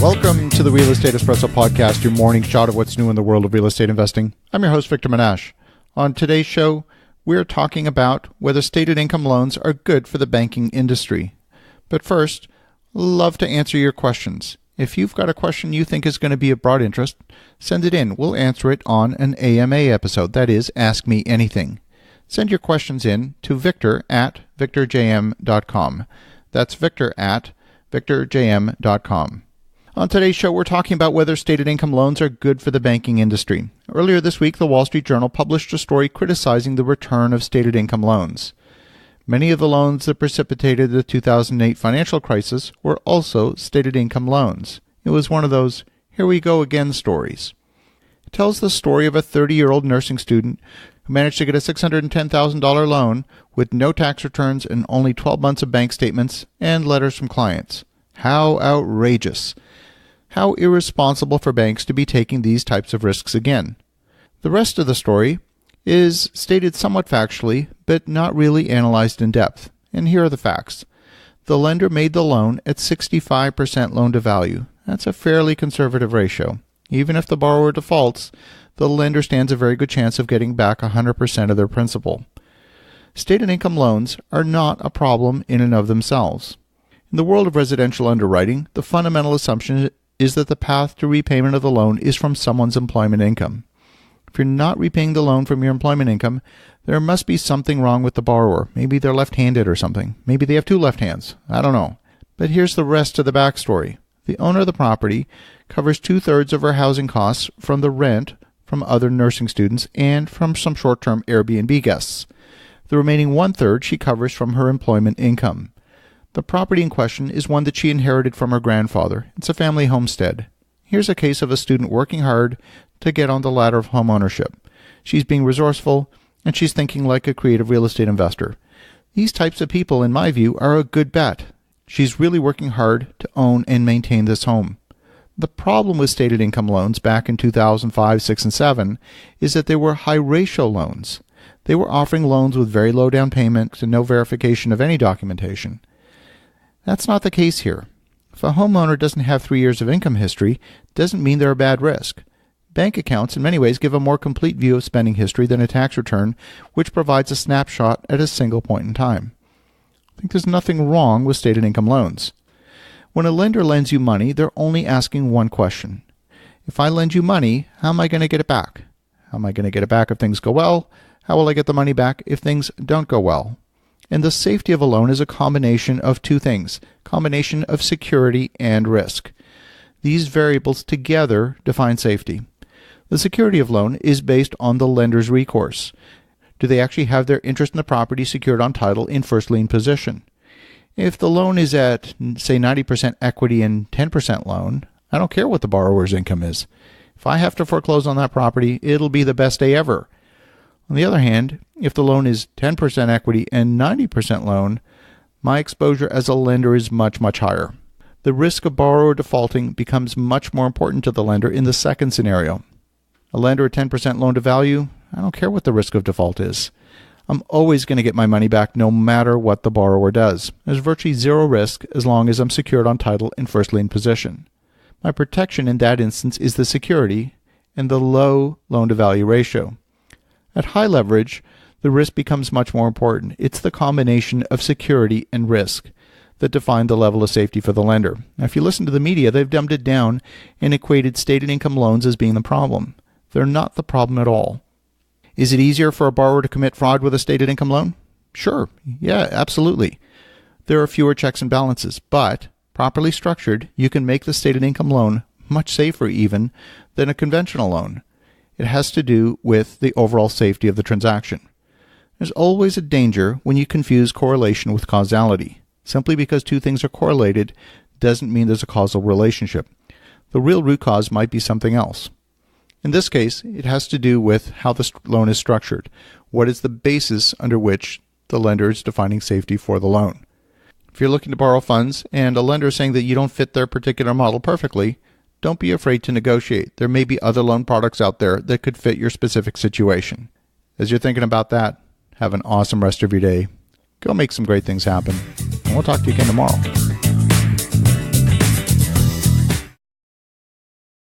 Welcome to the Real Estate Espresso Podcast, your morning shot of what's new in the world of real estate investing. I'm your host, Victor Menashe. On today's show, we're talking about whether stated income loans are good for the banking industry. But first, love to answer your questions. If you've got a question you think is going to be of broad interest, send it in. We'll answer it on an AMA episode. That is, Ask Me Anything. Send your questions in to victor@victorjm.com. That's victor@victorjm.com. On today's show, we're talking about whether stated income loans are good for the banking industry. Earlier this week, the Wall Street Journal published a story criticizing the return of stated income loans. Many of the loans that precipitated the 2008 financial crisis were also stated income loans. It was one of those here we go again stories. It tells the story of a 30-year-old nursing student who managed to get a $610,000 loan with no tax returns and only 12 months of bank statements and letters from clients. How outrageous! How irresponsible for banks to be taking these types of risks again. The rest of the story is stated somewhat factually, but not really analyzed in depth. And here are the facts. The lender made the loan at 65% loan to value. That's a fairly conservative ratio. Even if the borrower defaults, the lender stands a very good chance of getting back 100% of their principal. Stated income loans are not a problem in and of themselves. In the world of residential underwriting, the fundamental assumption is that the path to repayment of the loan is from someone's employment income. If you're not repaying the loan from your employment income, there must be something wrong with the borrower. Maybe they're left-handed or something. Maybe they have two left hands. I don't know. But here's the rest of the backstory. The owner of the property covers 2/3 of her housing costs from the rent from other nursing students and from some short-term Airbnb guests. The remaining 1/3 she covers from her employment income. The property in question is one that she inherited from her grandfather. It's a family homestead. Here's a case of a student working hard to get on the ladder of home ownership. She's being resourceful, and she's thinking like a creative real estate investor. These types of people, in my view, are a good bet. She's really working hard to own and maintain this home. The problem with stated income loans back in 2005, 6, and 7 is that they were high-ratio loans. They were offering loans with very low down payments and no verification of any documentation. That's not the case here. If a homeowner doesn't have 3 years of income history, doesn't mean they're a bad risk. Bank accounts, in many ways, give a more complete view of spending history than a tax return, which provides a snapshot at a single point in time. I think there's nothing wrong with stated income loans. When a lender lends you money, they're only asking one question. If I lend you money, how am I going to get it back? How am I going to get it back if things go well? How will I get the money back if things don't go well? And the safety of a loan is a combination of two things, combination of security and risk. These variables together define safety. The security of loan is based on the lender's recourse. Do they actually have their interest in the property secured on title in first lien position? If the loan is at, say, 90% equity and 10% loan, I don't care what the borrower's income is. If I have to foreclose on that property, it'll be the best day ever. On the other hand, if the loan is 10% equity and 90% loan, my exposure as a lender is much, much higher. The risk of borrower defaulting becomes much more important to the lender in the second scenario. A lender at 10% loan to value, I don't care what the risk of default is. I'm always going to get my money back no matter what the borrower does. There's virtually zero risk as long as I'm secured on title in first lien position. My protection in that instance is the security and the low loan to value ratio. At high leverage, the risk becomes much more important. It's the combination of security and risk that define the level of safety for the lender. Now, if you listen to the media, they've dumbed it down and equated stated income loans as being the problem. They're not the problem at all. Is it easier for a borrower to commit fraud with a stated income loan? Sure. Yeah, absolutely. There are fewer checks and balances, but properly structured, you can make the stated income loan much safer even than a conventional loan. It has to do with the overall safety of the transaction. There's always a danger when you confuse correlation with causality. Simply because two things are correlated doesn't mean there's a causal relationship. The real root cause might be something else. In this case, it has to do with how the loan is structured. What is the basis under which the lender is defining safety for the loan? If you're looking to borrow funds and a lender is saying that you don't fit their particular model perfectly, don't be afraid to negotiate. There may be other loan products out there that could fit your specific situation. As you're thinking about that, have an awesome rest of your day. Go make some great things happen. And we'll talk to you again tomorrow.